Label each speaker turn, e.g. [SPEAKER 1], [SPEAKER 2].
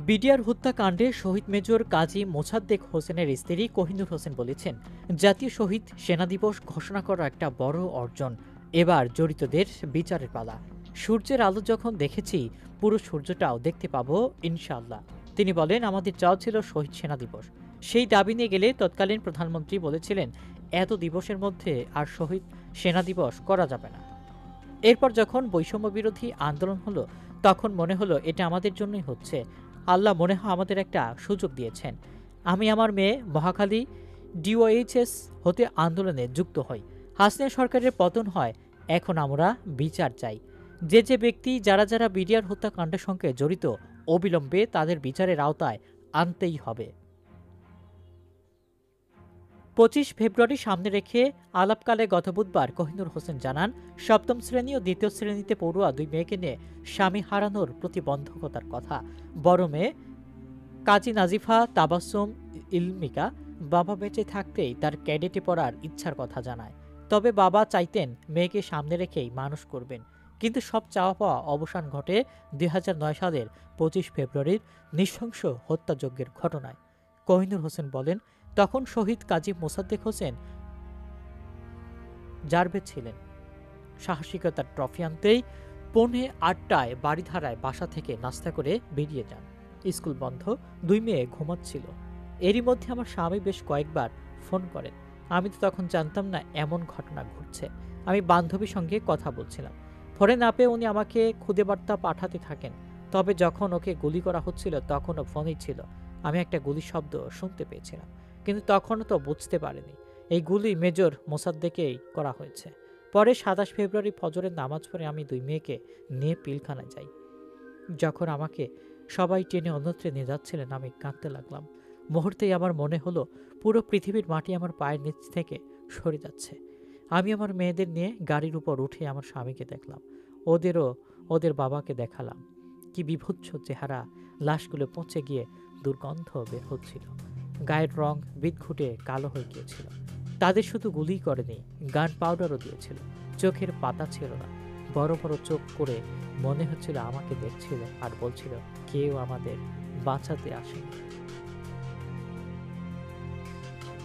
[SPEAKER 1] BDR হত্যাকাণ্ডে শহীদ major কাজী মোসাদ্দেক হোসেনের স্ত্রী কোহিনুর হোসেন বলেছেন, জাতীয় শহীদ সেনা দিবস ঘোষণা করা একটা বড় অর্জন। এবার জড়িতদের বিচারের পালা। সূর্যের আলো যখন দেখেছি, পুরো সূর্যটাও দেখতে পাবো ইনশাআল্লাহ। তিনি বলেন, আমাদের চাওয়া ছিল শহীদ সেনা দিবস। সেই দাবি নিয়ে গেলে তৎকালীন প্রধানমন্ত্রী বলেছিলেন, এত দিবসের মধ্যে আর শহীদ সেনা দিবস করা যাবে না। এরপর যখন বৈষম্য বিরোধী আন্দোলন হলো, তখন মনে হলো এটা আমাদের জন্যই হচ্ছে। আল্লাহ মনে হয় আমাদের একটা সুযোগ দিয়েছেন। আমি আমার মেয়ে মহাখালী ডিওএইচএস হতে আন্দোলনে যুক্ত হই। হাসিনা সরকারের পতন হয়, এখন আমরা বিচার চাই। যে ব্যক্তি যারা যারা বিডিআর হত্যাকাণ্ডের সঙ্গে জড়িত, অবিলম্বে তাদের বিচারের আওতায় আনতেই হবে। 25 ফেব্রুয়ারি সামনে রেখে আলাপকালে গত বুধবার কোহিনুর হোসেন জানান, সপ্তম শ্রেণী ও দ্বিতীয় শ্রেণীতে পড়ুয়া দুই মেয়েকে নিয়ে স্বামী হারানোর প্রতিবন্ধকতার কথা। বড় মেয়ে কাজী নাজিফা তাবাসসুম ইলমিকা বাবা বেঁচে থাকতেই তার ক্যাডেটে পড়ার ইচ্ছার কথা জানায়। তবে বাবা চাইতেন মেয়েকে সামনে রেখেই মানুষ করবেন। কিন্তু সব চাওয়া পাওয়া অবসান ঘটে 2009 সালের 25 ফেব্রুয়ারির নৃশংস হত্যাযজ্ঞের ঘটনায়। কোহিনুর হোসেন বলেন, তখন শহীদ কাজী মোসাদ্দেক হোসেন জারবে ছিলেন। সাহসিকতার ট্রফি আনতেই 7:45 বাড়িধারায় বাসা থেকে নাস্তা করে বেরিয়ে যান। স্কুল বন্ধ, দুই মেয়ে ঘুমাচ্ছিল। এরই মধ্যে আমার স্বামী বেশ কয়েকবার ফোন করেন। আমি তো তখন জানতাম না এমন ঘটনা ঘটছে। আমি বান্ধবীর সঙ্গে কথা বলছিলাম। ফোনে না পেয়ে উনি আমাকে খুদে বার্তা পাঠাতে থাকেন। তবে যখন ওকে গুলি করা হচ্ছিল তখনও ফোনেই ছিল। আমি একটা গুলির শব্দ শুনতে পেয়েছিলাম, কিন্তু তখনও তো বুঝতে পারিনি এই গুলি মেজর মোসাদ্দেকেই করা হয়েছে। পরে 27 ফেব্রুয়ারি ফজরের নামাজ পড়ে আমি দুই মেয়েকে নিয়ে পিলখানায় যাই। যখন আমাকে সবাই টেনে অন্যত্র নিয়ে যাচ্ছিলেন, আমি কাঁদতে লাগলাম। মুহূর্তেই আমার মনে হলো পুরো পৃথিবীর মাটি আমার পায়ের নিচ থেকে সরে যাচ্ছে। আমি আমার মেয়েদের নিয়ে গাড়ির উপর উঠে আমার স্বামীকে দেখলাম, ওদের বাবাকে দেখালাম। কি বিভৎস চেহারা! লাশগুলো পচে গিয়ে দুর্গন্ধ বের হচ্ছিল। গায়ের রং বিদঘুটে কালো হয়ে গিয়েছিল। তাদের শুধু গুলি করেনি, গান পাউডারও দিয়েছিল। চোখের পাতা ছিল না, বড় বড় চোখ করে মনে হচ্ছিল আমাকে দেখছিল আর বলছিল, কেউ আমাদের বাঁচাতে আসেনি।